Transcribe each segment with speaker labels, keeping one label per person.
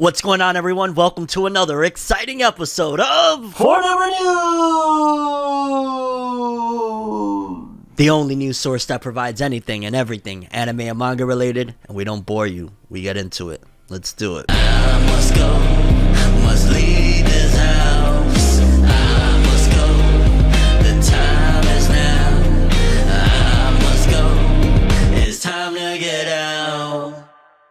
Speaker 1: What's going on, everyone? Welcome to another exciting episode of
Speaker 2: FORNEVERNEWS!
Speaker 1: the only news source that provides anything and everything anime and manga related, and we don't bore you. We get into it. Let's do it.
Speaker 2: I must go, must leave this house. I must go, the time is now. I must go, it's time to get out.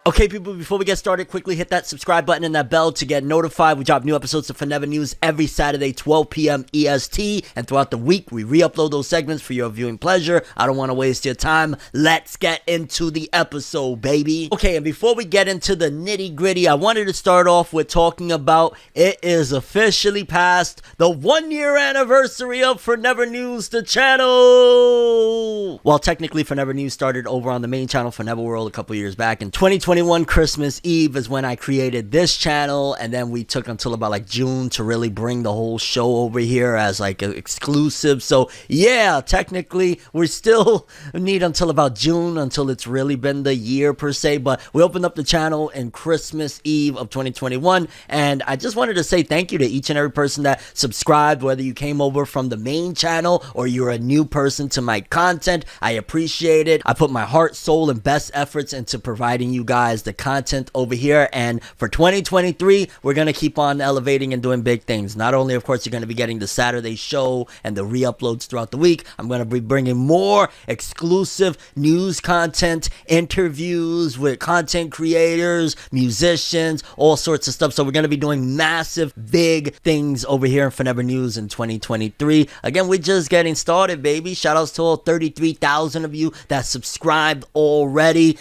Speaker 1: Okay, people, before we get started, quickly hit that subscribe button and that bell to get notified. We drop new episodes of FORNEVER News every Saturday, 12 p.m. EST, and throughout the week, we re-upload those segments for your viewing pleasure. I don't want to waste your time. Let's get into the episode, baby. Okay, and before we get into the nitty-gritty, I wanted to start off with talking about it is officially past the 1-year anniversary of FORNEVER News, the channel. While technically FORNEVER News started over on the main channel, ForneverWorld, a couple years back in 2021, Christmas Eve is when I created this channel, and then we took until about like June to really bring the whole show over here as like an exclusive. So yeah, technically we still need until about June until it's really been the year per se, but we opened up the channel in Christmas Eve of 2021, and I just wanted to say thank you to each and every person that subscribed, whether you came over from the main channel or you're a new person to my content. I appreciate it. I put my heart, soul, and best efforts into providing you guys the content over here, and for 2023 we're gonna keep on elevating and doing big things. Not only, of course, you're gonna be getting the Saturday show and the re-uploads throughout the week, I'm gonna be bringing more exclusive news content, interviews with content creators, musicians, all sorts of stuff. So we're gonna be doing massive big things over here in FORNEVER News in 2023. Again, we're just getting started, baby. Shout outs to all 33,000 of you that subscribed already.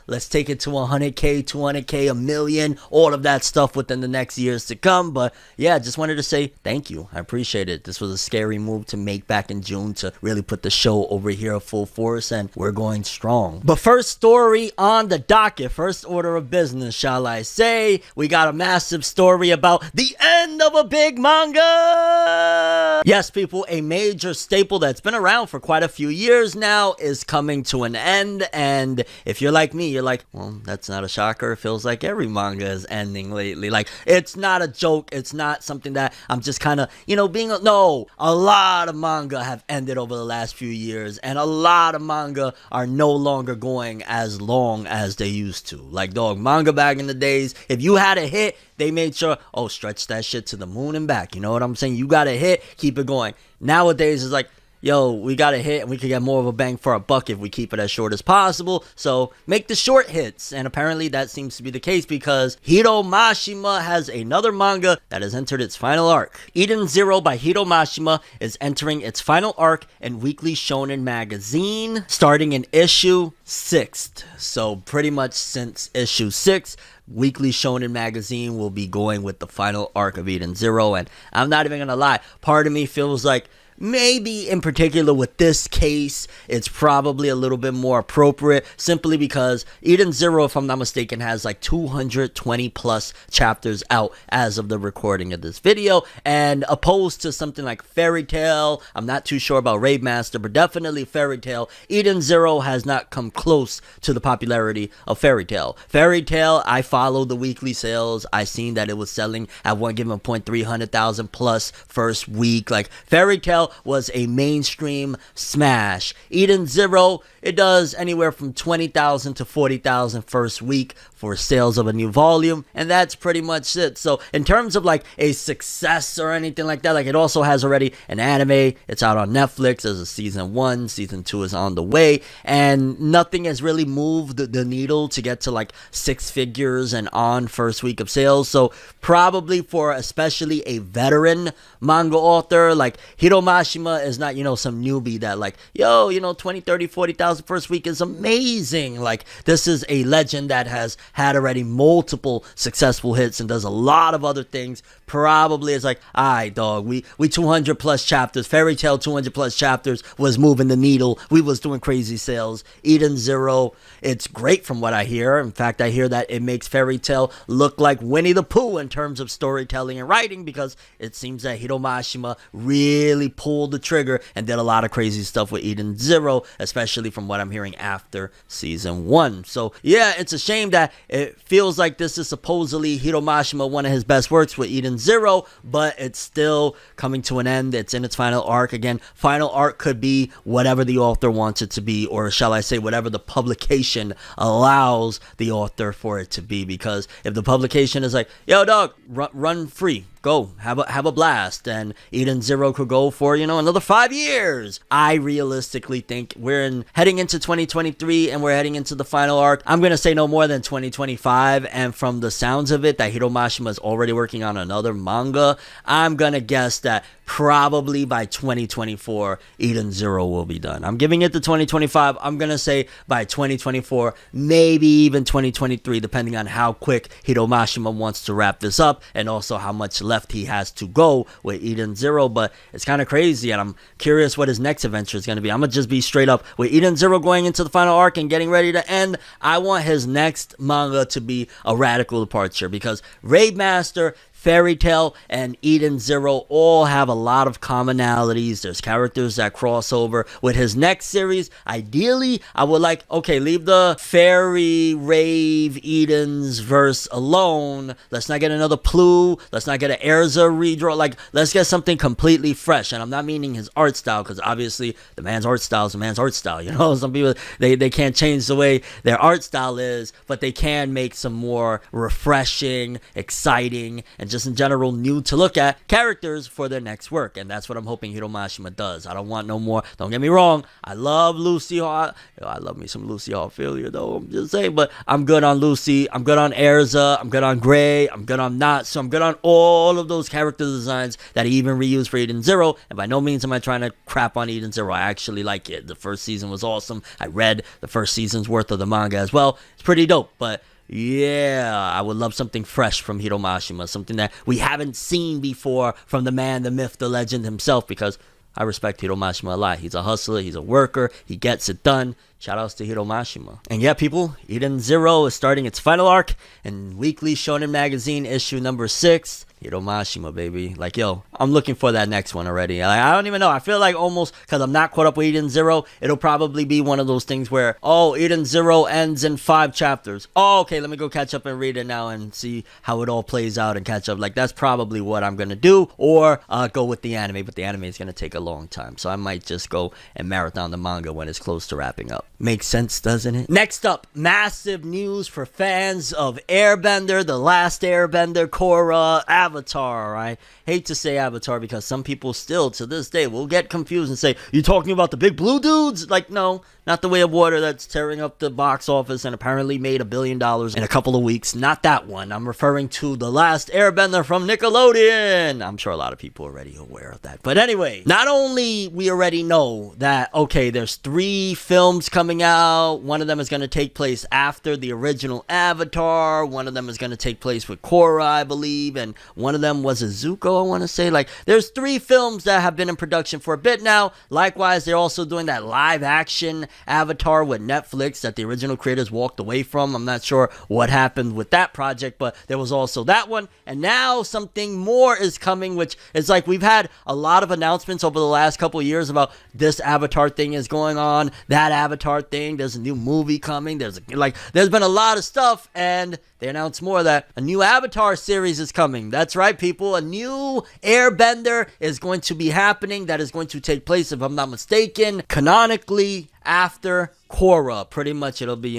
Speaker 1: Let's take it to 100k, 200k, a million, all of that stuff within the next years to come. But yeah, just wanted to say thank you. I appreciate it. This was a scary move to make back in June to really put the show over here full force, and we're going strong. But first story on the docket, first order of business, shall I say, we got a massive story about the end of a big manga. Yes, people, a major staple that's been around for quite a few years now is coming to an end. And if you're like me, you're like, well, that's not a shocker. It feels like every manga is ending lately. Like, it's not a joke. It's not something that I'm just kind of, no, a lot of manga have ended over the last few years, and a lot of manga are no longer going as long as they used to. Like, dog, manga back in the days, if you had a hit, they made sure, stretch that shit to the moon and back. You know what I'm saying? You got a hit, keep it going. Nowadays, it's like, yo, we got a hit and we could get more of a bang for our buck if we keep it as short as possible. So make the short hits. And apparently that seems to be the case, because Hiro Mashima has another manga that has entered its final arc. Eden Zero by Hiro Mashima is entering its final arc in Weekly Shonen magazine, starting in issue 6. So pretty much since issue 6, Weekly Shonen magazine will be going with the final arc of Eden Zero. And I'm not even gonna lie, part of me feels like maybe in particular with this case, it's probably a little bit more appropriate, simply because Eden Zero, if I'm not mistaken, has like 220 plus chapters out as of the recording of this video, and opposed to something like Fairy Tail, I'm not too sure about Raid Master, but definitely Fairy Tail, Eden Zero has not come close to the popularity of Fairy Tail. Fairy Tail, I followed the weekly sales. I seen that it was selling at one given point 300,000 plus first week. Like, Fairy Tail was a mainstream smash. Eden Zero, it does anywhere from 20,000 to 40,000 first week for sales of a new volume, and that's pretty much it. So in terms of like a success or anything like that, like, it also has already an anime. It's out on Netflix. There's a season 1, season 2 is on the way, and nothing has really moved the needle to get to like 6 figures and on first week of sales. So probably for especially a veteran manga author like Hiro Mashima is not, some newbie that like, 20, 30, 40,000 first week is amazing. Like, this is a legend that has had already multiple successful hits and does a lot of other things. Probably is like, alright, dog, we 200 plus chapters. Fairy Tail 200 plus chapters was moving the needle. We was doing crazy sales. Eden Zero, it's great from what I hear. In fact, I hear that it makes Fairy Tail look like Winnie the Pooh in terms of storytelling and writing, because it seems that Hiro Mashima really pulled pulled the trigger and did a lot of crazy stuff with Eden Zero, especially from what I'm hearing after season 1. So yeah, it's a shame that it feels like this is supposedly Hiro Mashima, one of his best works with Eden Zero, but it's still coming to an end. It's in its final arc. Again, final arc could be whatever the author wants it to be, or shall I say whatever the publication allows the author for it to be, because if the publication is like, yo dog, run free, go have a blast, and Eden Zero could go for, you know, another 5 years. I realistically think we're heading into 2023 and we're heading into the final arc. I'm gonna say no more than 2025, and from the sounds of it that Hiro Mashima is already working on another manga, I'm gonna guess that probably by 2024 Eden Zero will be done. I'm giving it to 2025. I'm gonna say by 2024, maybe even 2023, depending on how quick Hiro Mashima wants to wrap this up and also how much left he has to go with Eden Zero. But it's kind of crazy, and I'm curious what his next adventure is going to be. I'm gonna just be straight up with Eden Zero going into the final arc and getting ready to end. I want his next manga to be a radical departure, because Raid Master, Fairy Tail, and Eden Zero all have a lot of commonalities. There's characters that cross over. With his next series, ideally, I would like, okay, leave the Fairy, Rave, Eden's verse alone. Let's not get another Plu. Let's not get an Erza redraw. Like, let's get something completely fresh. And I'm not meaning his art style, because obviously the man's art style is the man's art style. You know, some people, they can't change the way their art style is, but they can make some more refreshing, exciting, and just in general new to look at characters for their next work. And that's what I'm hoping Hiro Mashima does. I don't want no more, don't get me wrong, I love Lucy Hall. I love me some Lucy Hall failure though, I'm just saying, but I'm good on Lucy, I'm good on Erza, I'm good on Gray, I'm good on Natsu, I'm good on all of those character designs that he even reused for Eden Zero. And by no means am I trying to crap on Eden Zero. I actually like it. The first season was awesome. I read the first season's worth of the manga as well. It's pretty dope. But yeah, I would love something fresh from Hiro Mashima, something that we haven't seen before from the man, the myth, the legend himself, because I respect Hiro Mashima a lot. He's a hustler, he's a worker, he gets it done. Shout outs to Hiro Mashima. And yeah, people, Eden Zero is starting its final arc in Weekly Shonen Magazine issue number 6. Hiro Mashima, baby. Like, yo, I'm looking for that next one already. Like, I don't even know. I feel like almost, because I'm not caught up with Eden Zero, it'll probably be one of those things where, oh, Eden Zero ends in 5 chapters. Oh, okay, let me go catch up and read it now and see how it all plays out and catch up. Like, that's probably what I'm going to do. Or go with the anime, but the anime is going to take a long time. So I might just go and marathon the manga when it's close to wrapping up. Makes sense, doesn't it? Next up, massive news for fans of Airbender, The Last Airbender, Korra, Avatar. I hate to say Avatar because some people still to this day will get confused and say, you talking about the big blue dudes? Like, no, not the Way of Water that's tearing up the box office and apparently made $1 billion in a couple of weeks. Not that one. I'm referring to The Last Airbender from Nickelodeon. I'm sure a lot of people are already aware of that. But anyway, not only we already know that, okay, there's 3 films coming out. One of them is going to take place after the original Avatar. One of them is going to take place with Korra, I believe. And one of them was Zuko, I want to say. Like, there's 3 films that have been in production for a bit now. Likewise, they're also doing that live action Avatar with Netflix that the original creators walked away from. I'm not sure what happened with that project, but there was also that one. And now something more is coming, which is like, we've had a lot of announcements over the last couple of years about this Avatar thing is going on, that Avatar thing, there's a new movie coming, there's been a lot of stuff, and they announced more that a new Avatar series is coming. That's right, people. A new Airbender is going to be happening. That is going to take place, if I'm not mistaken, canonically after Korra. Pretty much it'll be,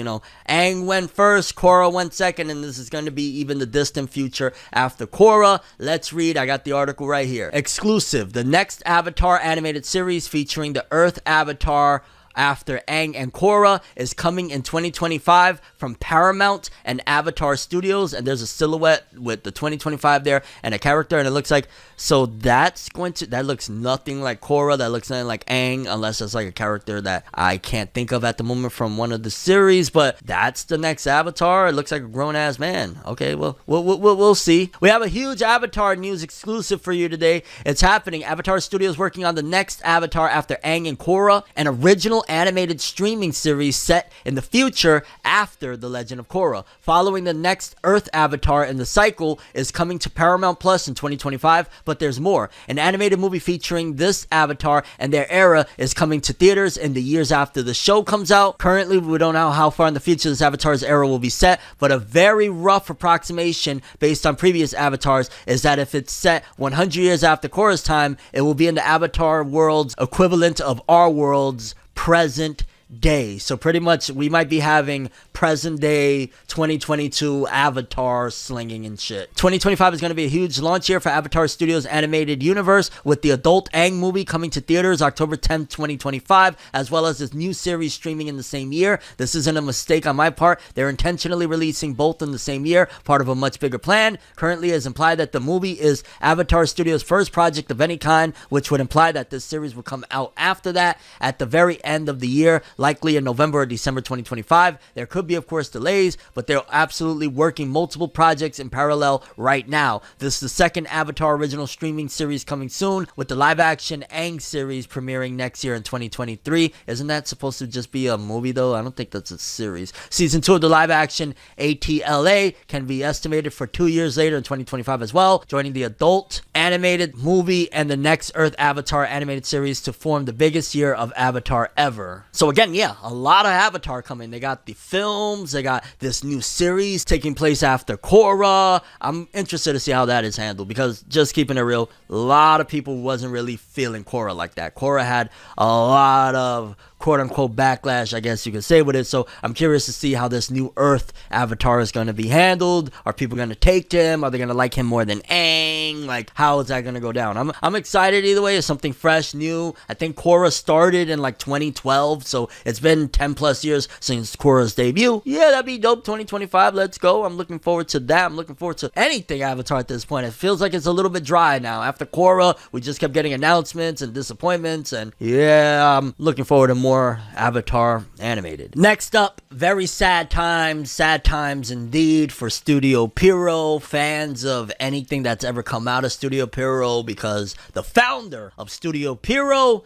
Speaker 1: Aang went first, Korra went second, and this is going to be even the distant future after Korra. Let's read. I got the article right here. Exclusive. The next Avatar animated series featuring the Earth Avatar after Aang and Korra is coming in 2025 from Paramount and Avatar Studios, and there's a silhouette with the 2025 there and a character, and it looks like, so that looks nothing like Korra, that looks nothing like Aang, unless it's like a character that I can't think of at the moment from one of the series, but that's the next Avatar. It looks like a grown-ass man. Okay, well, we'll see. We have a huge Avatar news exclusive for you today. It's happening. Avatar Studios working on the next Avatar after Aang and Korra, an original original animated streaming series set in the future after The Legend of Korra. Following the next Earth avatar in the cycle is coming to Paramount Plus in 2025, but there's more. An animated movie featuring this avatar and their era is coming to theaters in the years after the show comes out. Currently, we don't know how far in the future this avatar's era will be set, but a very rough approximation based on previous avatars is that if it's set 100 years after Korra's time, it will be in the avatar world's equivalent of our world's present day. So pretty much we might be having present day 2022 Avatar slinging and shit. 2025 is going to be a huge launch year for Avatar Studios animated universe, with the adult Aang movie coming to theaters October 10th, 2025, as well as this new series streaming in the same year. This isn't a mistake on my part. They're intentionally releasing both in the same year, part of a much bigger plan. Currently, it is implied that the movie is Avatar Studios' first project of any kind, which would imply that this series will come out after that at the very end of the year, likely in November or December 2025. There could be, of course, delays, but they're absolutely working multiple projects in parallel right now. This is the second Avatar original streaming series coming soon, with the live-action Aang series premiering next year in 2023. Isn't that supposed to just be a movie, though? I don't think that's a series. Season 2 of the live-action ATLA can be estimated for 2 years later in 2025 as well, joining the adult animated movie and the next Earth Avatar animated series to form the biggest year of Avatar ever. So again, yeah, a lot of Avatar coming. They got the films, they got this new series taking place after Korra. I'm interested to see how that is handled, because just keeping it real, a lot of people wasn't really feeling Korra like that. Korra had a lot of quote-unquote backlash, I guess you could say, with it. So I'm curious to see how this new Earth avatar is going to be handled. Are people going to take to him? Are they going to like him more than Aang? Like, how is that going to go down? I'm excited either way. It's something fresh, new. I think Korra started in like 2012, so it's been 10 plus years since Korra's debut. Yeah, that'd be dope. 2025, let's go. I'm looking forward to that. I'm looking forward to anything Avatar at this point. It feels like it's a little bit dry now. After Korra, we just kept getting announcements and disappointments, and yeah, I'm looking forward to more Avatar animated. Next up, very sad times indeed for Studio Pierrot, fans of anything that's ever come out of Studio Pierrot, because the founder of Studio Pierrot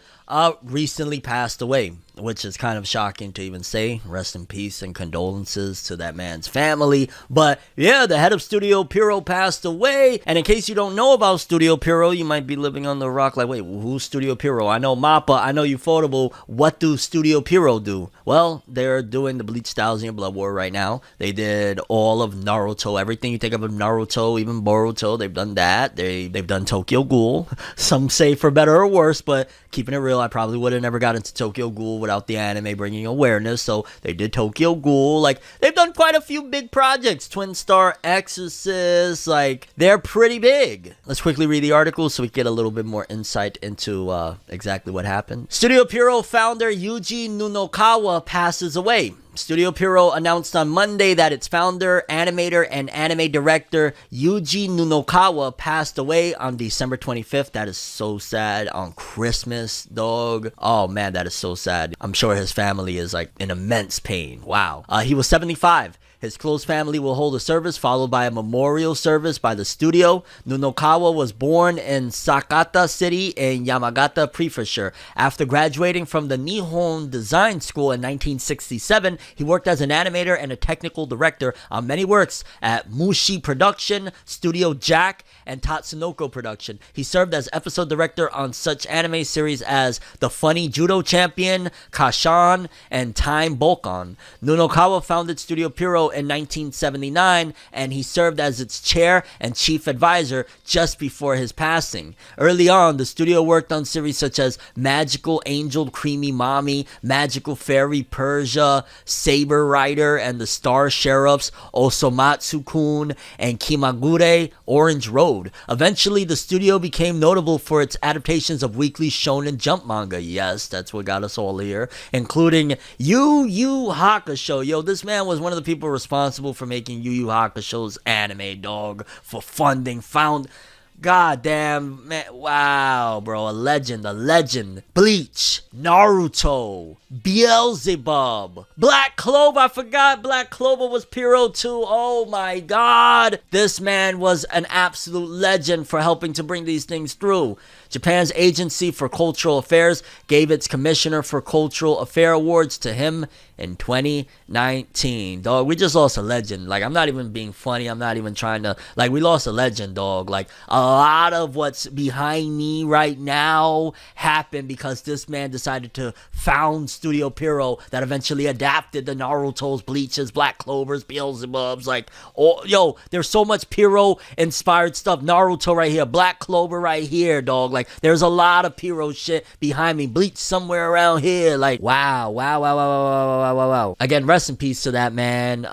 Speaker 1: recently passed away, which is kind of shocking to even say. Rest in peace and condolences to that man's family. But yeah, the head of Studio Pierrot passed away. And in case you don't know about Studio Pierrot, you might be living on the rock like, wait, who's Studio Pierrot? I know Mappa, I know Ufotable. What do Studio Pierrot do? Well, they're doing the Bleach Styles and Blood War right now. They did all of Naruto, everything you think of Naruto, even Boruto. They've done that. They've done Tokyo Ghoul. Some say for better or worse, but keeping it real, I probably would have never got into Tokyo Ghoul without the anime bringing awareness. So they did Tokyo Ghoul. Like, they've done quite a few big projects. Twin Star Exorcist. Like, they're pretty big. Let's quickly read the article so we get a little bit more insight into exactly what happened. Studio Pierrot founder Yuji Nunokawa passes away. Studio Pierrot announced on Monday that its founder, animator, and anime director Yuji Nunokawa passed away on December 25th. That is so sad. On Christmas, dog. Oh man, that is so sad. I'm sure his family is like in immense pain. Wow. He was 75. His close family will hold a service followed by a memorial service by the studio. Nunokawa was born in Sakata City in Yamagata Prefecture. After graduating from the Nihon Design School in 1967, he worked as an animator and a technical director on many works at Mushi Production, Studio Jack, and Tatsunoko Production. He served as episode director on such anime series as The Funny Judo Champion, Kashan, and Time Bolkon. Nunokawa founded Studio Pierrot in 1979, and he served as its chair and chief advisor just before his passing. Early on, the studio worked on series such as Magical Angel Creamy Mommy, Magical Fairy Persia, Saber Rider and the Star Sheriffs, Osomatsu-kun, and Kimagure Orange Road. Eventually, the studio became notable for its adaptations of weekly Shonen Jump manga. Yes, that's what got us all here, including Yu Yu Hakusho. Yo, this man was one of the people responsible for making Yu Yu Hakusho's anime, dog, for funding. God damn, man. Wow, bro. A legend. Bleach, Naruto, Beelzebub, Black Clover. I forgot Black Clover was Pierrot too. Oh my god. This man was an absolute legend for helping to bring these things through. Japan's Agency for Cultural Affairs gave its Commissioner for Cultural Affairs awards to him in 2019. Dog, we just lost a legend. Like, I'm not even being funny. I'm not even trying to, like, we lost a legend, dog. Like, a lot of what's behind me right now happened because this man decided to found Studio Pierrot that eventually adapted the Naruto's, Bleach's, Black Clover's, Beelzebub's. Like, oh, yo, there's so much Pierrot inspired stuff. Naruto right here, Black Clover right here, dog. Like, there's a lot of Pierrot shit behind me. Bleach somewhere around here. Like, wow. Again, rest in peace to that man.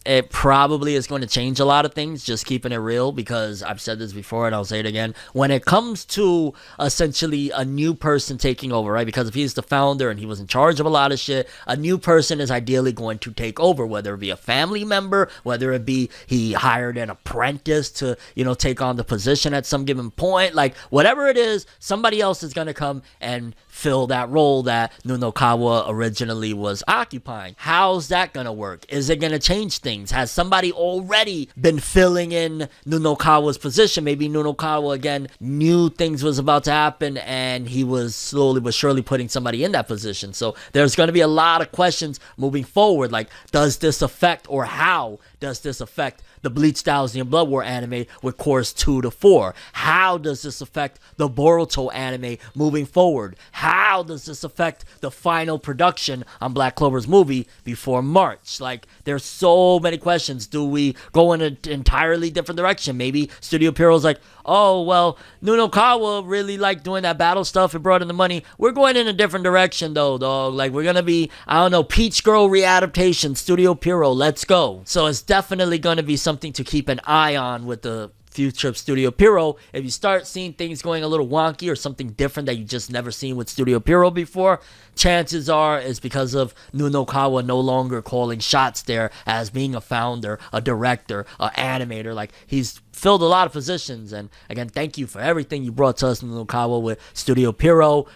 Speaker 1: It probably is going to change a lot of things, just keeping it real, because I've said this before and I'll say it again. When it comes to essentially a new person taking over, right? Because if he's the founder and he was in charge of a lot of shit, a new person is ideally going to take over, whether it be a family member, whether it be he hired an apprentice to, you know, take on the position at some given point. Like, whatever it is, somebody else is going to come and fill that role that Nunokawa originally was occupying. How's that gonna work? Is it gonna change things? Has somebody already been filling in Nunokawa's position? Maybe Nunokawa again knew things was about to happen and he was slowly but surely putting somebody in that position. So there's gonna be a lot of questions moving forward, like, does this affect, or how does this affect the Bleach Thousand and Blood War anime with course 2 to 4? How does this affect the Boruto anime moving forward? How does this affect the final production on Black Clover's movie before March? Like, there's so many questions. Do we go in an entirely different direction? Maybe Studio Pierrot's like, oh, well, Nunokawa really liked doing that battle stuff. It brought in the money. We're going in a different direction, though, dog. Like, we're going to be, I don't know, Peach Girl readaptation, Studio Pierrot, let's go. So it's definitely going to be something to keep an eye on with the future of Studio Pierrot. If you start seeing things going a little wonky or something different that you just never seen with Studio Pierrot before, chances are it's because of Nunokawa no longer calling shots there as being a founder, a director, an animator. Like, he's filled a lot of positions. And again, thank you for everything you brought to us, Nunokawa, with Studio Pierrot.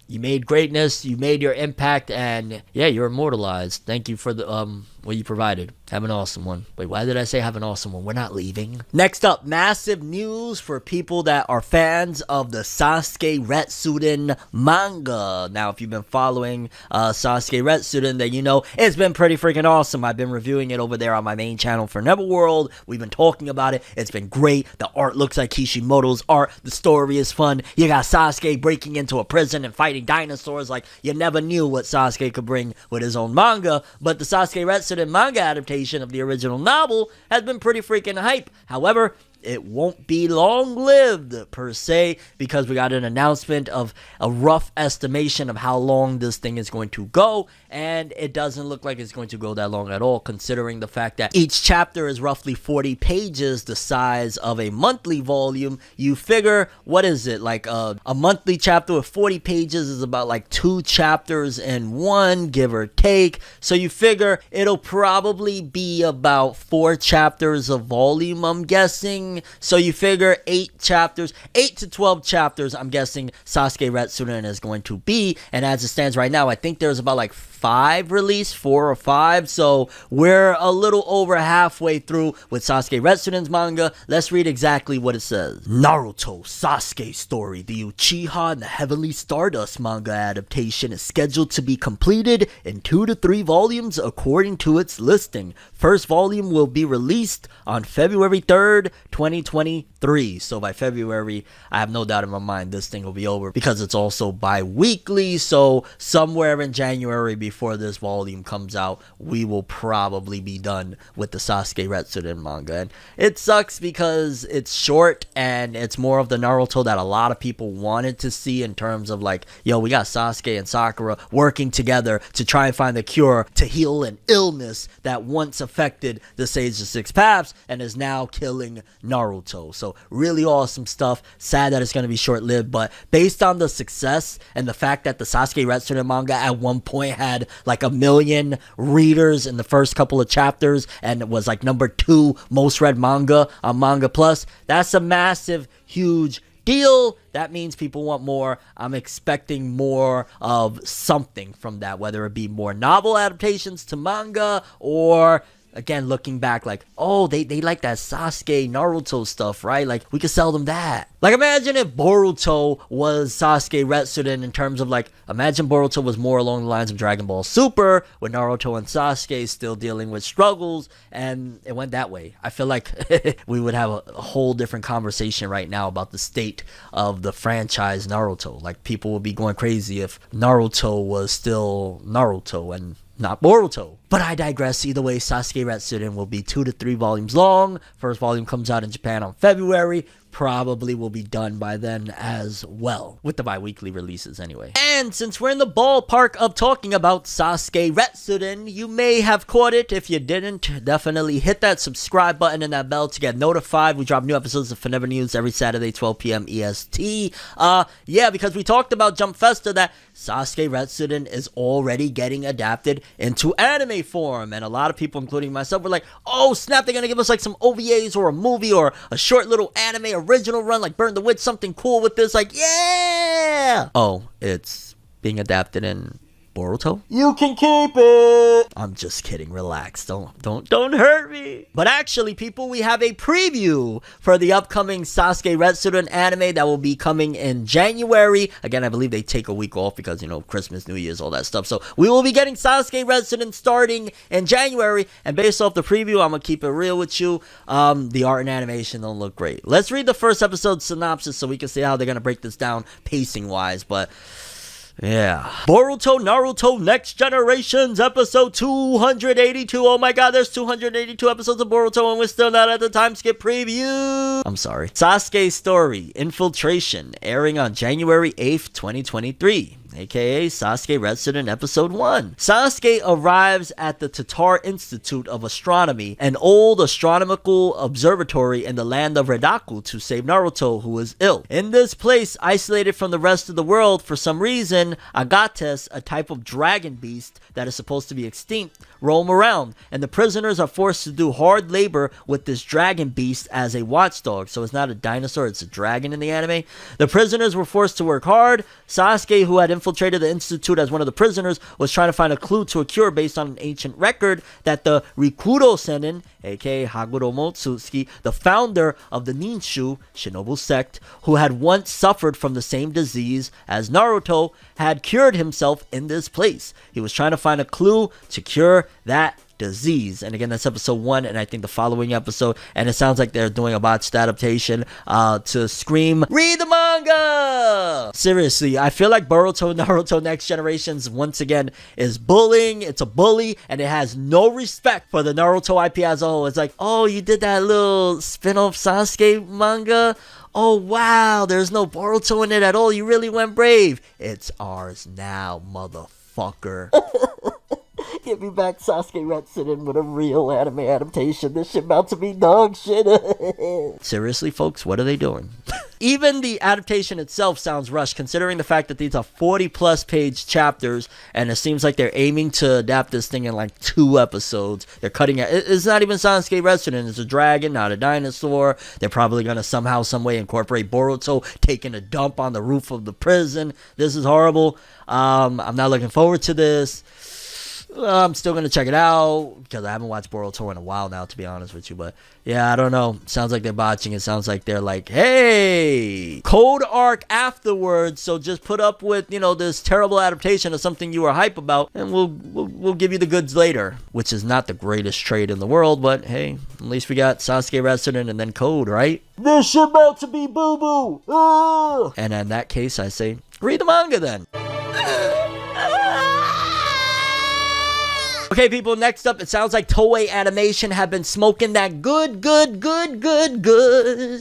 Speaker 1: You made greatness, you made your impact, and yeah, you're immortalized. Thank you for the what you provided. Have an awesome one. Wait, why did I say have an awesome one? We're not leaving. Next up, massive news for people that are fans of the Sasuke Retsuden manga. Now, if you've been following Sasuke Retsuden, then you know it's been pretty freaking awesome. I've been reviewing it over there on my main channel, ForneverWorld. We've been talking about it. It's been great. The art looks like Kishimoto's art. The story is fun. You got Sasuke breaking into a prison and fighting dinosaurs. Like, you never knew what Sasuke could bring with his own manga, but the Sasuke Retsuden manga adaptation of the original novel has been pretty freaking hype. However, it won't be long-lived per se, because we got an announcement of a rough estimation of how long this thing is going to go, and it doesn't look like it's going to go that long at all, considering the fact that each chapter is roughly 40 pages, the size of a monthly volume. You figure, what is it, like a monthly chapter with 40 pages is about like 2 chapters in one, give or take. So you figure it'll probably be about 4 chapters a volume, I'm guessing. So you figure 8 chapters, 8 to 12 chapters, I'm guessing Sasuke Retsuden is going to be. And as it stands right now, I think there's about like 5 released, 4 or 5. So we're a little over halfway through with Sasuke Retsuden's manga. Let's read exactly what it says. Naruto Sasuke story, the Uchiha and the Heavenly Stardust manga adaptation is scheduled to be completed in 2 to 3 volumes according to its listing. First volume will be released on February 3rd, 2023. So by February, I have no doubt in my mind this thing will be over, because it's also bi-weekly. So somewhere in January before this volume comes out, we will probably be done with the Sasuke Retsuden manga. And it sucks because it's short and it's more of the Naruto that a lot of people wanted to see, in terms of like, yo, we got Sasuke and Sakura working together to try and find the cure to heal an illness that once affected the Sage of Six Paths and is now killing Naruto. So really awesome stuff. Sad that it's going to be short-lived, but based on the success and the fact that the Sasuke Retsuden manga at one point had had like 1 million readers in the first couple of chapters and it was like #2 most read manga on Manga Plus. That's a massive, huge deal. That means people want more. I'm expecting more of something from that, whether it be more novel adaptations to manga or, again, looking back, like, oh, they like that Sasuke Naruto stuff, right? Like, we could sell them that. Like, imagine if Boruto was Sasuke Retsuden in terms of, like, imagine Boruto was more along the lines of Dragon Ball Super, with Naruto and Sasuke still dealing with struggles, and it went that way. I feel like we would have a whole different conversation right now about the state of the franchise Naruto. Like, people would be going crazy if Naruto was still Naruto and not Boruto. But I digress. Either way, Sasuke Retsuden will be 2 to 3 volumes long. First volume comes out in Japan on February. Probably will be done by then as well, with the bi-weekly releases anyway. And since we're in the ballpark of talking about Sasuke Retsuden, you may have caught it. If you didn't, definitely hit that subscribe button and that bell to get notified. We drop new episodes of FORNEVER News every Saturday, 12 p.m. EST. Yeah, because we talked about Jump Festa that Sasuke Retsuden is already getting adapted into anime form, and a lot of people, including myself, were like, oh snap, they're gonna give us like some OVAs or a movie or a short little anime original run like Burn the Witch, something cool with this, like, yeah. Oh, it's being adapted in Boruto? You can keep it. I'm just kidding. Relax. Don't hurt me. But actually, people, we have a preview for the upcoming Sasuke Retsuden anime that will be coming in January. Again, I believe they take a week off because, you know, Christmas, New Year's, all that stuff. So we will be getting Sasuke Retsuden starting in January. And based off the preview, I'm going to keep it real with you. The art and animation don't look great. Let's read the first episode synopsis so we can see how they're going to break this down pacing-wise. But yeah. Boruto Naruto Next Generations episode 282. Oh my god, there's 282 episodes of Boruto and we're still not at the time skip preview. I'm sorry. Sasuke's story, Infiltration, airing on January 8th, 2023. aka Sasuke Retsuden Episode 1. Sasuke arrives at the Tatar Institute of Astronomy, an old astronomical observatory in the land of Redaku, to save Naruto, who is ill. In this place, isolated from the rest of the world, for some reason, Agates, a type of dragon beast that is supposed to be extinct, roam around, and the prisoners are forced to do hard labor with this dragon beast as a watchdog. So it's not a dinosaur, it's a dragon in the anime. The prisoners were forced to work hard. Sasuke, who had infiltrated the institute as one of the prisoners, was trying to find a clue to a cure based on an ancient record that the Rikudo Senin, aka Haguro Motsutsuki, the founder of the Ninshu Shinobu sect, who had once suffered from the same disease as Naruto, had cured himself in this place. He was trying to find a clue to cure that disease. And again, that's episode 1, and I think the following episode, and it sounds like they're doing a botched adaptation to scream, read the manga! Seriously, I feel like Boruto Naruto Next Generations once again is bullying. It's a bully, and it has no respect for the Naruto IP as a whole. It's like, oh, you did that little spin-off Sasuke manga? Oh wow, there's no Boruto in it at all. You really went brave. It's ours now, motherfucker. Give me back Sasuke Retsuden with a real anime adaptation. This shit about to be dog shit. Seriously, folks, what are they doing? Even the adaptation itself sounds rushed, considering the fact that these are 40-plus page chapters, and it seems like they're aiming to adapt this thing in like 2 episodes. They're cutting it. It's not even Sasuke Retsuden. It's a dragon, not a dinosaur. They're probably going to somehow, some way incorporate Boruto taking a dump on the roof of the prison. This is horrible. I'm not looking forward to this. I'm still going to check it out because I haven't watched Boruto in a while now, to be honest with you. But yeah, I don't know. Sounds like they're botching. It sounds like they're like, hey, code arc afterwards. So just put up with, you know, this terrible adaptation of something you were hype about, and we'll give you the goods later, which is not the greatest trade in the world. But hey, at least we got Sasuke Retsuden and then code, right? This shit about to be boo-boo. Ah! And in that case, I say, read the manga then. Okay, people, next up, it sounds like Toei Animation have been smoking that good.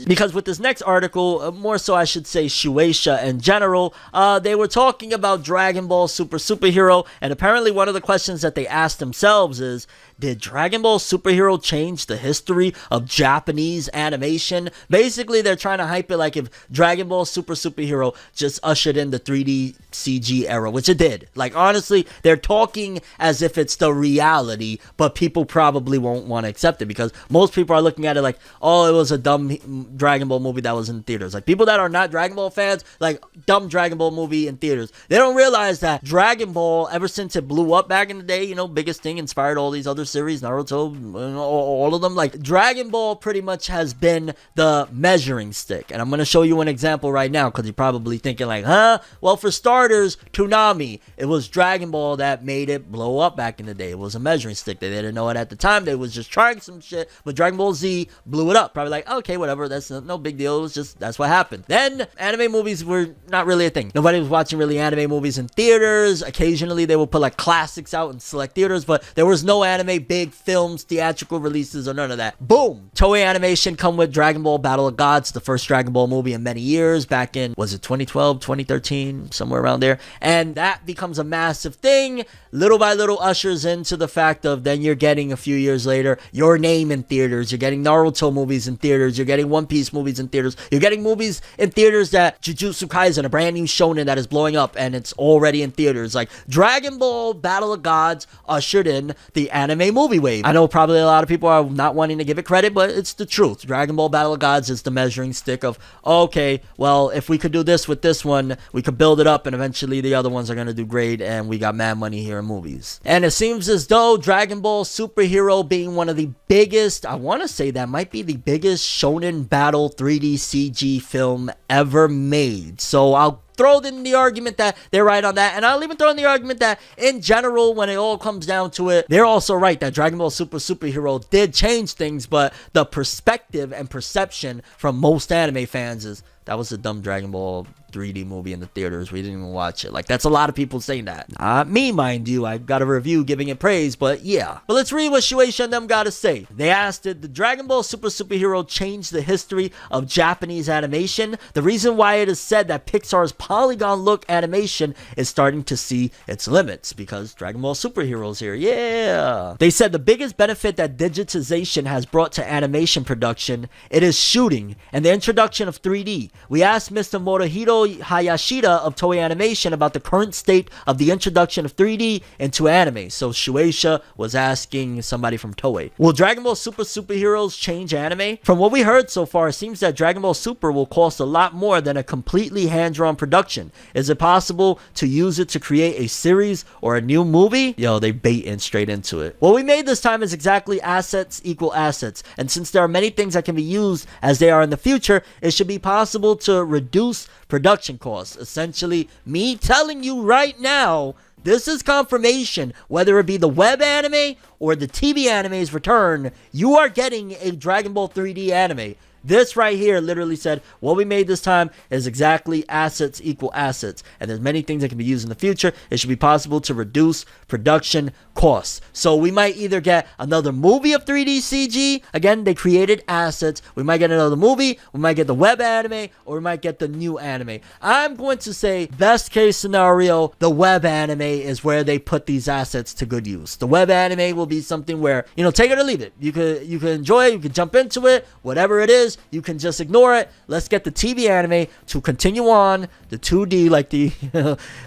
Speaker 1: Because with this next article, more so I should say Shueisha in general, they were talking about Dragon Ball Superhero, and apparently one of the questions that they asked themselves is, did Dragon Ball Superhero change the history of Japanese animation? Basically, they're trying to hype it like if Dragon Ball Superhero just ushered in the 3D CG era, which it did. Like, honestly, they're talking as if it's the reality, but people probably won't want to accept it because most people are looking at it like, oh, it was a dumb Dragon Ball movie that was in theaters. Like, people that are not Dragon Ball fans, like, dumb Dragon Ball movie in theaters. They don't realize that Dragon Ball, ever since it blew up back in the day, you know, biggest thing, inspired all these other series, Naruto, all of them. Like, Dragon Ball pretty much has been the measuring stick. And I'm going to show you an example right now because you're probably thinking like, huh? Well, for starters, Toonami, it was Dragon Ball that made it blow up back in the day. It was a measuring stick. They didn't know it at the time. They was just trying some shit, but Dragon Ball Z blew it up. Probably like, okay, whatever, that's no big deal. It was just, that's what happened. Then, anime movies were not really a thing. Nobody was watching really anime movies in theaters. Occasionally, they would put like classics out in select theaters, but there was no anime, big films, theatrical releases, or none of that. Boom! Toei Animation come with Dragon Ball Battle of Gods, the first Dragon Ball movie in many years, back in, was it 2012, 2013, somewhere around there, and that becomes a massive thing. Little by little ushers into the fact of then you're getting a few years later Your Name in theaters, you're getting Naruto movies in theaters, you're getting One Piece movies in theaters, you're getting movies in theaters that Jujutsu Kaisen, a brand new shonen that is blowing up and it's already in theaters. Like, Dragon Ball Battle of Gods ushered in the anime movie wave. I know probably a lot of people are not wanting to give it credit, but it's the truth. Dragon Ball Battle of Gods is the measuring stick of, okay, well, if we could do this with this one, we could build it up and eventually the other ones are going to do great and we got mad money here in movies. And it seems as though Dragon Ball Superhero being one of the biggest, I want to say that might be the biggest shonen battle 3D CG film ever made. So I'll throw in the argument that they're right on that, and I'll even throw in the argument that in general, when it all comes down to it, they're also right that Dragon Ball Superhero did change things, but the perspective and perception from most anime fans is, that was a dumb Dragon Ball 3D movie in the theaters. We didn't even watch it. Like, that's a lot of people saying that. Not me, mind you. I got a review giving it praise, but yeah. But let's read what Shueisha and them gotta say. They asked, did the Dragon Ball Superhero change the history of Japanese animation? The reason why it is said that Pixar's polygon look animation is starting to see its limits, because Dragon Ball Superhero's here. Yeah. They said the biggest benefit that digitization has brought to animation production, it is shooting and the introduction of 3D. We asked Mr. Morihiro Hayashida of Toei Animation about the current state of the introduction of 3D into anime. So Shueisha was asking somebody from Toei, will Dragon Ball Superheroes change anime? From what we heard so far, it seems that Dragon Ball Super will cost a lot more than a completely hand-drawn production. Is it possible to use it to create a series or a new movie? Yo, they baiting straight into it. What we made this time is exactly assets equal assets. And since there are many things that can be used as they are in the future, it should be possible to reduce production costs. Essentially, me telling you right now, this is confirmation, whether it be the web anime or the TV anime's return, you are getting a Dragon Ball 3D anime. This right here literally said, what we made this time is exactly assets equal assets. And there's many things that can be used in the future. It should be possible to reduce production costs. So we might either get another movie of 3D CG. Again, they created assets. We might get another movie. We might get the web anime, or we might get the new anime. I'm going to say, best case scenario, the web anime is where they put these assets to good use. The web anime will be something where, you know, take it or leave it. You can enjoy it. You can jump into it. Whatever it is, you can just ignore it. Let's get the TV anime to continue on, the 2D like the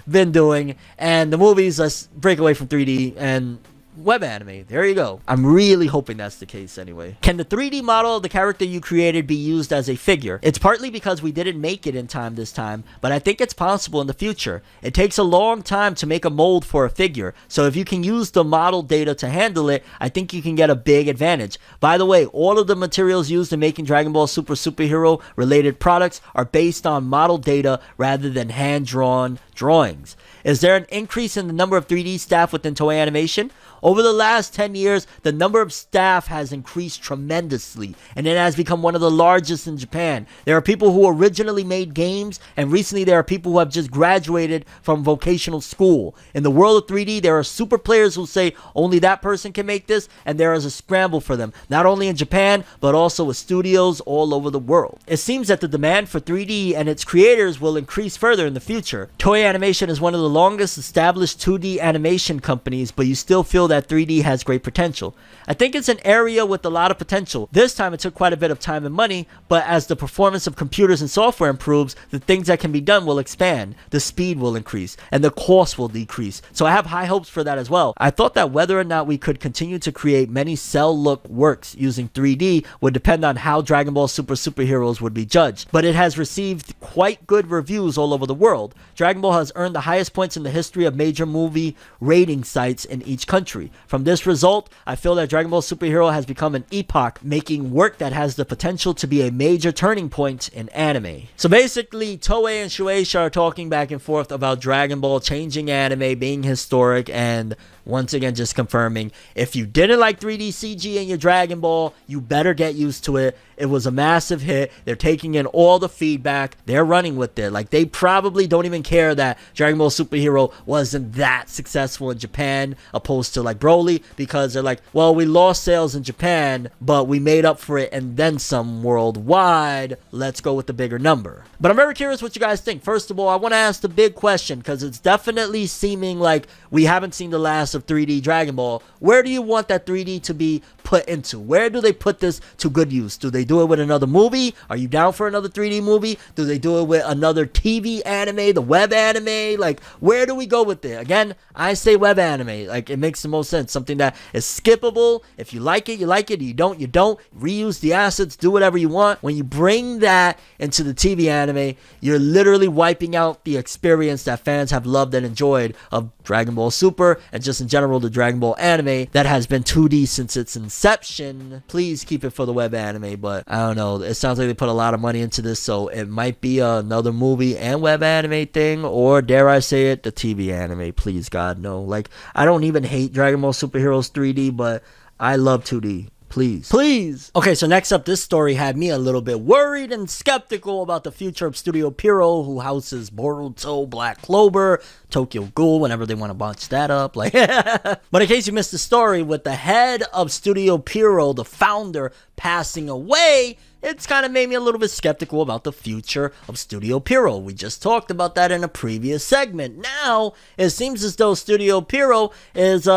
Speaker 1: been doing, and the movies, let's break away from 3D and web anime. There you go. I'm really hoping that's the case anyway. Can the 3D model of the character you created be used as a figure? It's partly because we didn't make it in time this time, but I think it's possible in the future. It takes a long time to make a mold for a figure, so if you can use the model data to handle it, I think you can get a big advantage. By the way, all of the materials used in making Dragon Ball Superhero related products are based on model data rather than hand-drawn drawings. Is there an increase in the number of 3D staff within Toei Animation? Over the last 10 years, the number of staff has increased tremendously, and it has become one of the largest in Japan. There are people who originally made games, and recently there are people who have just graduated from vocational school. In the world of 3D, there are super players who say only that person can make this, and there is a scramble for them, not only in Japan, but also with studios all over the world. It seems that the demand for 3D and its creators will increase further in the future. Toei Animation is one of the longest established 2D animation companies, but you still feel that 3D has great potential. I think it's an area with a lot of potential. This time it took quite a bit of time and money, but as the performance of computers and software improves, the things that can be done will expand, the speed will increase, and the cost will decrease. So I have high hopes for that as well. I thought that whether or not we could continue to create many cell look works using 3D would depend on how Dragon Ball Super Superheroes would be judged, but it has received quite good reviews all over the world. Dragon Ball has earned the highest points in the history of major movie rating sites in each country. From this result, I feel that Dragon Ball Superhero has become an epoch, making work that has the potential to be a major turning point in anime. So basically, Toei and Shueisha are talking back and forth about Dragon Ball changing anime, being historic, and once again just confirming, if you didn't like 3D CG in your Dragon Ball, you better get used to it. It was a massive hit. They're taking in all the feedback. They're running with it. Like, they probably don't even care that Dragon Ball Superhero wasn't that successful in Japan opposed to like Broly, because they're like, well, we lost sales in Japan, but we made up for it and then some worldwide. Let's go with the bigger number. But I'm very curious what you guys think. First of all, I want to ask the big question, because it's definitely seeming like we haven't seen the last of 3D Dragon Ball. Where do you want that 3D to be put into? Where do they put this to good use? Do they do it with another movie? Are you down for another 3D movie? Do they do it with another TV anime, the web anime? Like, where do we go with it? Again, I say web anime. Like, it makes the most sense. Something that is skippable. If you like it, you like it. You don't, you don't. Reuse the assets. Do whatever you want. When you bring that into the TV anime, you're literally wiping out the experience that fans have loved and enjoyed of Dragon Ball Super and just in general the Dragon Ball anime that has been 2D since its inception. Please keep it for the web anime, but I don't know. It sounds like they put a lot of money into this, so it might be another movie and web anime thing, or dare I say it, the TV anime. Please, God, no. Like, I don't even hate Dragon Ball Superheroes 3D, but I love 2D. Please. Okay, so next up, this story had me a little bit worried and skeptical about the future of Studio Pierrot, who houses Boruto, Black Clover, Tokyo Ghoul, whenever they want to bunch that up. Like, but in case you missed the story, with the head of Studio Pierrot, the founder, passing away, it's kind of made me a little bit skeptical about the future of Studio Pierrot. We just talked about that in a previous segment. Now, it seems as though Studio Pierrot is,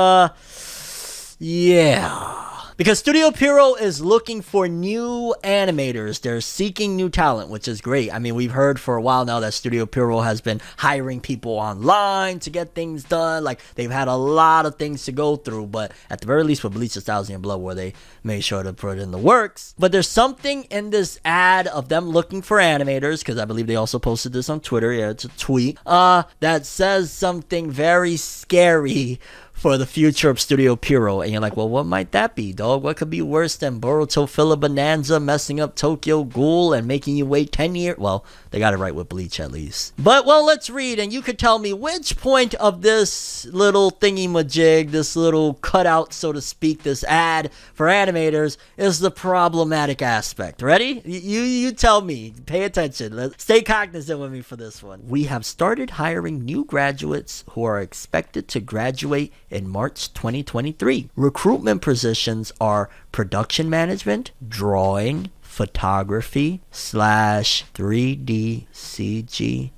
Speaker 1: yeah. Because Studio Pierrot is looking for new animators. They're seeking new talent, which is great. I mean, we've heard for a while now that Studio Pierrot has been hiring people online to get things done. Like, they've had a lot of things to go through, but at the very least with Bleach, Thousand Blood, where they made sure to put in the works. But there's something in this ad of them looking for animators, because I believe they also posted this on Twitter. Yeah, it's a tweet. That says something very scary for the future of Studio Pierrot. And you're like, well, what might that be, dog? What could be worse than Boruto Filler Bonanza messing up Tokyo Ghoul and making you wait 10 years? Well, they got it right with Bleach at least. But, well, let's read, and you could tell me which point of this little thingy-majig, this little cutout, so to speak, this ad for animators is the problematic aspect. Ready? You tell me. Pay attention. Stay cognizant with me for this one. We have started hiring new graduates who are expected to graduate in March 2023. Recruitment positions are production management, drawing, photography, / 3D CG,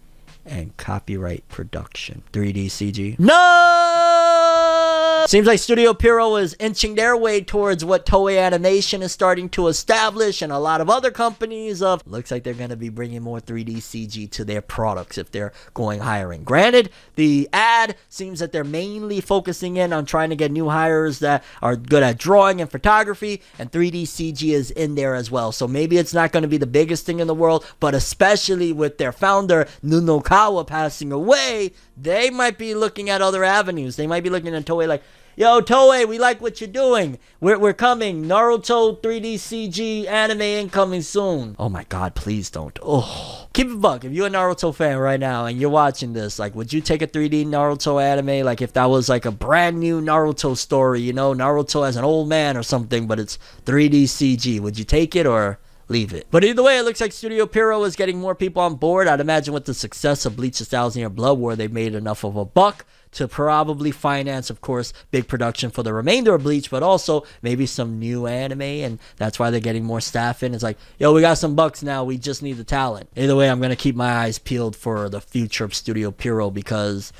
Speaker 1: and copyright production. 3D CG. No! Seems like Studio Pierrot is inching their way towards what Toei Animation is starting to establish, and a lot of other companies of, looks like they're going to be bringing more 3D CG to their products if they're going hiring. Granted, the ad seems that they're mainly focusing in on trying to get new hires that are good at drawing and photography, and 3D CG is in there as well. So maybe it's not going to be the biggest thing in the world, but especially with their founder, Nunokawa, passing away, they might be looking at other avenues. They might be looking at Toei like, yo, Toei, we like what you're doing. We're coming. Naruto 3D CG anime incoming soon. Oh my God, please don't. Oh, keep it buck. If you're a Naruto fan right now and you're watching this, like, would you take a 3D Naruto anime? Like, if that was like a brand new Naruto story, you know, Naruto as an old man or something, but it's 3D CG. Would you take it or leave it? But either way, it looks like Studio Pierrot is getting more people on board. I'd imagine with the success of Bleach, 1000 Blood War, they've made enough of a buck to probably finance, of course, big production for the remainder of Bleach, but also maybe some new anime, and that's why they're getting more staff in. It's like, yo, we got some bucks now, we just need the talent. Either way, I'm going to keep my eyes peeled for the future of Studio Pierrot, because